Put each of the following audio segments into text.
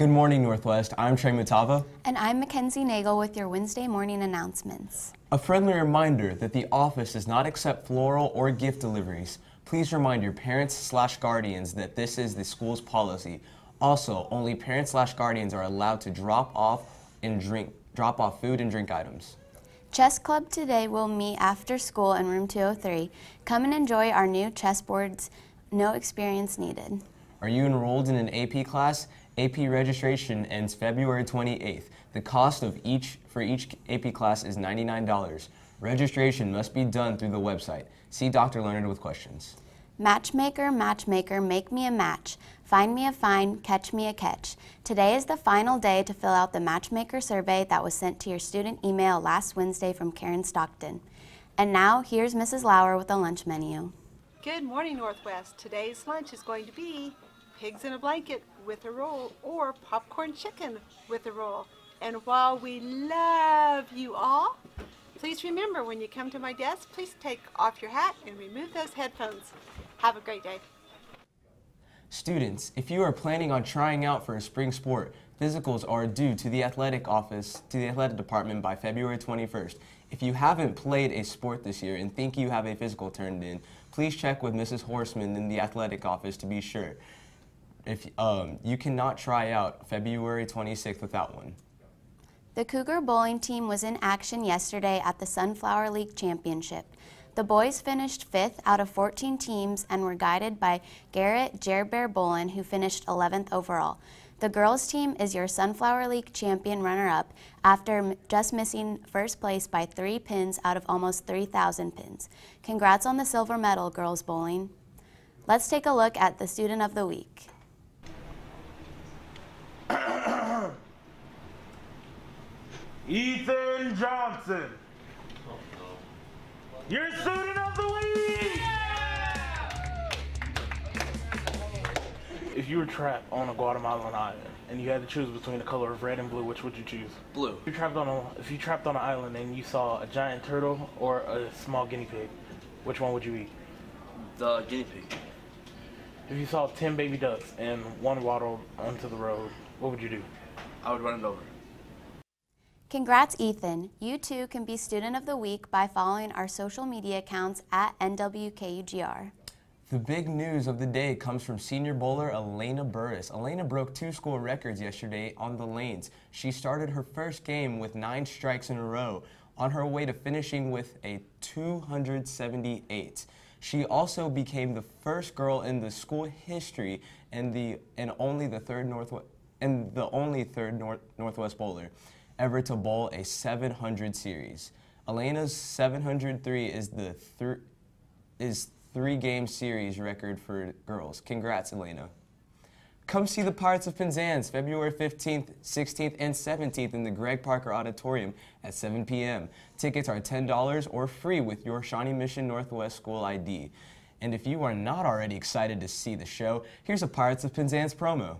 Good morning, Northwest. I'm Trey Mutava. And I'm Mackenzie Nagel with your Wednesday morning announcements. A friendly reminder that the office does not accept floral or gift deliveries. Please remind your parents/guardians that this is the school's policy. Also, only parents/guardians are allowed to drop off food and drink items. Chess Club today will meet after school in room 203. Come and enjoy our new chessboards. No experience needed. Are you enrolled in an AP class? AP registration ends February 28th. The cost for each AP class is $99. Registration must be done through the website. See Dr. Leonard with questions. Matchmaker, matchmaker, make me a match. Find me a find, catch me a catch. Today is the final day to fill out the Matchmaker survey that was sent to your student email last Wednesday from Karen Stockton. And now, here's Mrs. Lauer with the lunch menu. Good morning, Northwest. Today's lunch is going to be pigs in a blanket with a roll or popcorn chicken with a roll. And while we love you all, please remember when you come to my desk, please take off your hat and remove those headphones. Have a great day. Students, if you are planning on trying out for a spring sport, physicals are due to the athletic department by February 21st. If you haven't played a sport this year and think you have a physical turned in, please check with Mrs. Horseman in the athletic office to be sure. If you cannot try out February 26th without one. The Cougar bowling team was in action yesterday at the Sunflower League Championship. The boys finished 5th out of 14 teams and were guided by Garrett Jerbear Bolin, who finished 11th overall. The girls team is your Sunflower League champion runner-up after just missing first place by 3 pins out of almost 3,000 pins. Congrats on the silver medal, girls bowling. Let's take a look at the Student of the Week. Ethan Johnson. Your Student of the Week! Yeah! If you were trapped on a Guatemalan island and you had to choose between the color of red and blue, which would you choose? Blue. If you trapped on an island and you saw a giant turtle or a small guinea pig, which one would you eat? The guinea pig. If you saw 10 baby ducks and one waddled onto the road, what would you do? I would run it over. Congrats, Ethan. You too can be Student of the Week by following our social media accounts at NWKUGR. The big news of the day comes from senior bowler Elena Burris. Elena broke 2 school records yesterday on the lanes. She started her first game with 9 strikes in a row, on her way to finishing with a 278. She also became the first girl in the school history and the only third Northwest bowler ever to bowl a 700 series. Elena's 703 is 3-game series record for girls. Congrats, Elena. Come see the Pirates of Penzance February 15th, 16th, and 17th in the Greg Parker Auditorium at 7 p.m. Tickets are $10 or free with your Shawnee Mission Northwest School ID. And if you are not already excited to see the show, here's a Pirates of Penzance promo.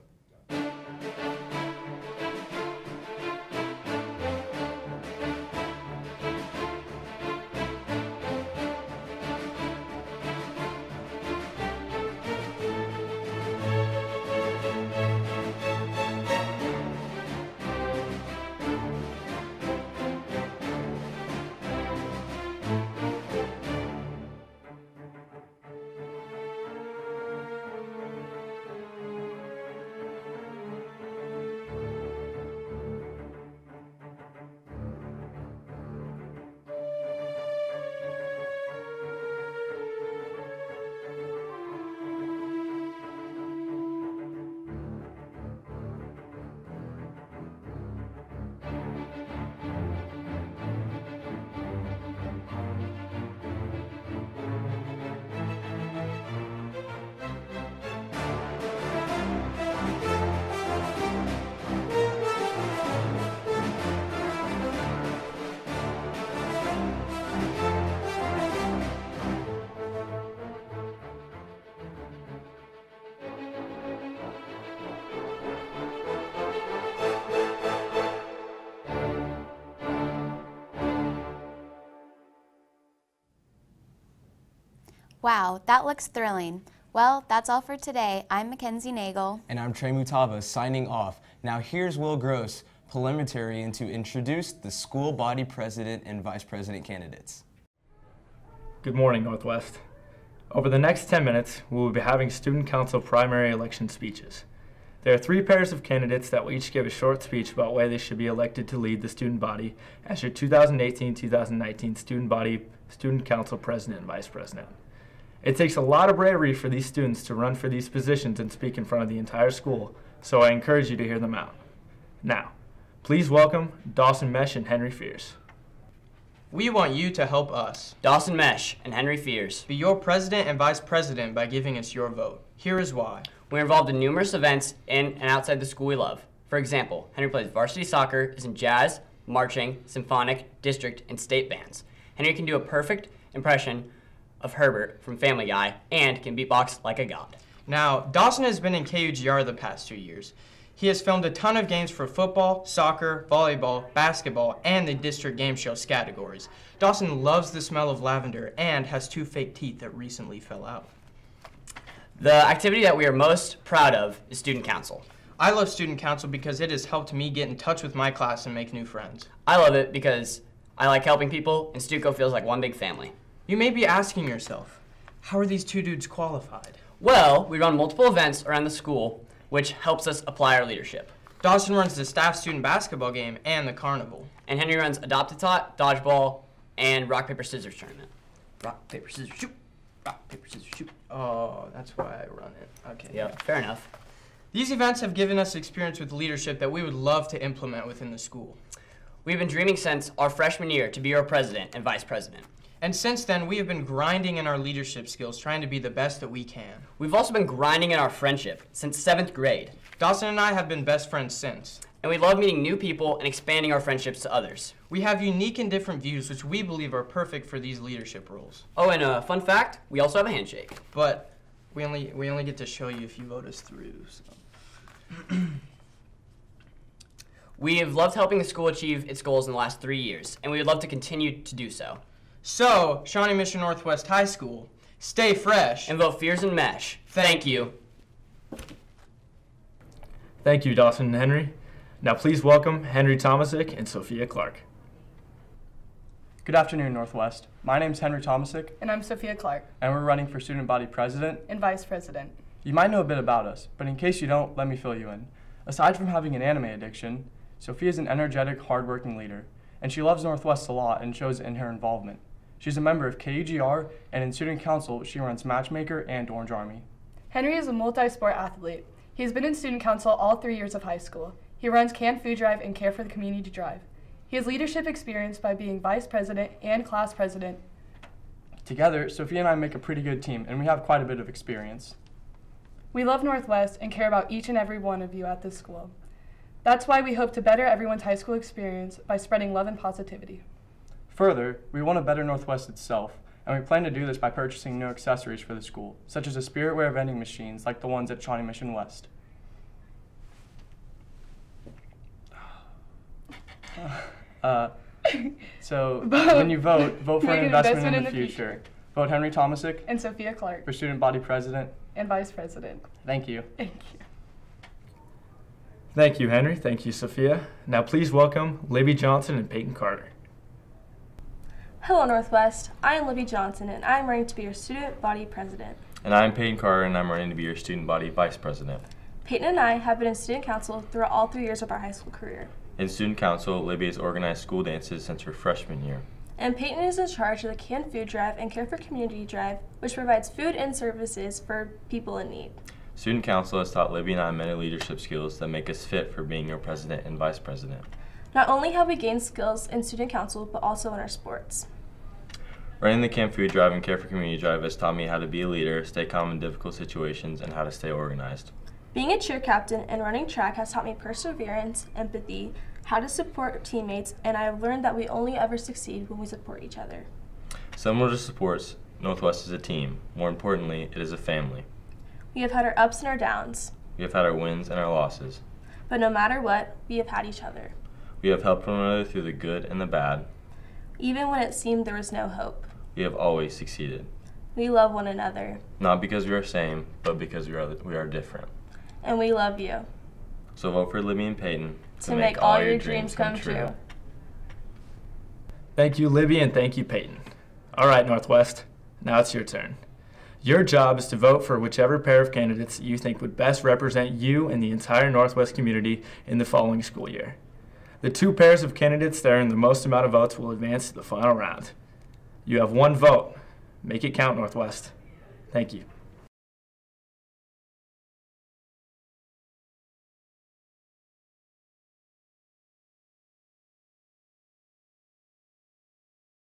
Wow, that looks thrilling. Well, that's all for today. I'm Mackenzie Nagel. And I'm Trey Mutava signing off. Now here's Will Gross, parliamentarian, to introduce the school body president and vice president candidates. Good morning, Northwest. Over the next 10 minutes, we will be having student council primary election speeches. There are 3 pairs of candidates that will each give a short speech about why they should be elected to lead the student body as your 2018-2019 student council president and vice president. It takes a lot of bravery for these students to run for these positions and speak in front of the entire school, so I encourage you to hear them out. Now, please welcome Dawson Mesh and Henry Fierce. We want you to help us, Dawson Mesh and Henry Fierce, be your president and vice president by giving us your vote. Here is why. We're involved in numerous events in and outside the school we love. For example, Henry plays varsity soccer, is in jazz, marching, symphonic, district, and state bands. Henry can do a perfect impression of Herbert from Family Guy and can beatbox like a god. Now, Dawson has been in KUGR the past 2 years. He has filmed a ton of games for football, soccer, volleyball, basketball, and the district game show categories. Dawson loves the smell of lavender and has 2 fake teeth that recently fell out. The activity that we are most proud of is student council. I love student council because it has helped me get in touch with my class and make new friends. I love it because I like helping people, and Stuco feels like one big family. You may be asking yourself, how are these 2 dudes qualified? Well, we run multiple events around the school, which helps us apply our leadership. Dawson runs the staff student basketball game and the carnival. And Henry runs Adopt-A-Tot, dodgeball, and rock, paper, scissors tournament. Rock, paper, scissors, shoot. Rock, paper, scissors, shoot. Oh, that's why I run it. Okay. Yeah, fair enough. These events have given us experience with leadership that we would love to implement within the school. We've been dreaming since our freshman year to be your president and vice president. And since then, we have been grinding in our leadership skills, trying to be the best that we can. We've also been grinding in our friendship since 7th grade. Dawson and I have been best friends since. And we love meeting new people and expanding our friendships to others. We have unique and different views, which we believe are perfect for these leadership roles. Oh, and a fun fact, we also have a handshake. But we only get to show you if you vote us through. So. We have loved helping the school achieve its goals in the last 3 years, and we would love to continue to do so. So, Shawnee Mission Northwest High School, stay fresh. And vote Fierce and Mesh. Thank you. Thank you, Dawson and Henry. Now please welcome Henry Tomasic and Sophia Clark. Good afternoon, Northwest. My name's Henry Tomasic. And I'm Sophia Clark. And we're running for student body president and vice president. You might know a bit about us, but in case you don't, let me fill you in. Aside from having an anime addiction, Sophia is an energetic, hardworking leader, and she loves Northwest a lot and shows it in her involvement. She's a member of KUGR, and in student council, she runs Matchmaker and Orange Army. Henry is a multi-sport athlete. He's been in student council all 3 years of high school. He runs Canned Food Drive and Care for the Community Drive. He has leadership experience by being vice president and class president. Together, Sophia and I make a pretty good team, and we have quite a bit of experience. We love Northwest and care about each and every one of you at this school. That's why we hope to better everyone's high school experience by spreading love and positivity. Further, we want to better Northwest itself, and we plan to do this by purchasing new accessories for the school, such as a spiritware vending machines like the ones at Shawnee Mission West. When you vote for an investment in the future. Vote Henry Tomasic and Sophia Clark for student body president and vice president. Thank you. Thank you. Thank you, Henry. Thank you, Sophia. Now please welcome Libby Johnson and Peyton Carter. Hello, Northwest. I am Libby Johnson, and I'm running to be your student body president. And I'm Peyton Carter, and I'm running to be your student body vice president. Peyton and I have been in student council throughout all 3 years of our high school career. In student council, Libby has organized school dances since her freshman year. And Peyton is in charge of the Canned Food Drive and Care for Community Drive, which provides food and services for people in need. Student council has taught Libby and I many leadership skills that make us fit for being your president and vice president. Not only have we gained skills in student council, but also in our sports. Running the Canned Food Drive and Care for Community Drive has taught me how to be a leader, stay calm in difficult situations, and how to stay organized. Being a cheer captain and running track has taught me perseverance, empathy, how to support teammates, and I have learned that we only ever succeed when we support each other. Similar to sports, Northwest is a team. More importantly, it is a family. We have had our ups and our downs. We have had our wins and our losses. But no matter what, we have had each other. We have helped one another through the good and the bad. Even when it seemed there was no hope. We have always succeeded. We love one another. Not because we are same, but because we are different. And we love you. So vote for Libby and Peyton To make all your dreams come true. Thank you, Libby, and thank you, Peyton. All right, Northwest, now it's your turn. Your job is to vote for whichever pair of candidates you think would best represent you and the entire Northwest community in the following school year. The 2 pairs of candidates that earn the most amount of votes will advance to the final round. You have 1 vote. Make it count, Northwest. Thank you.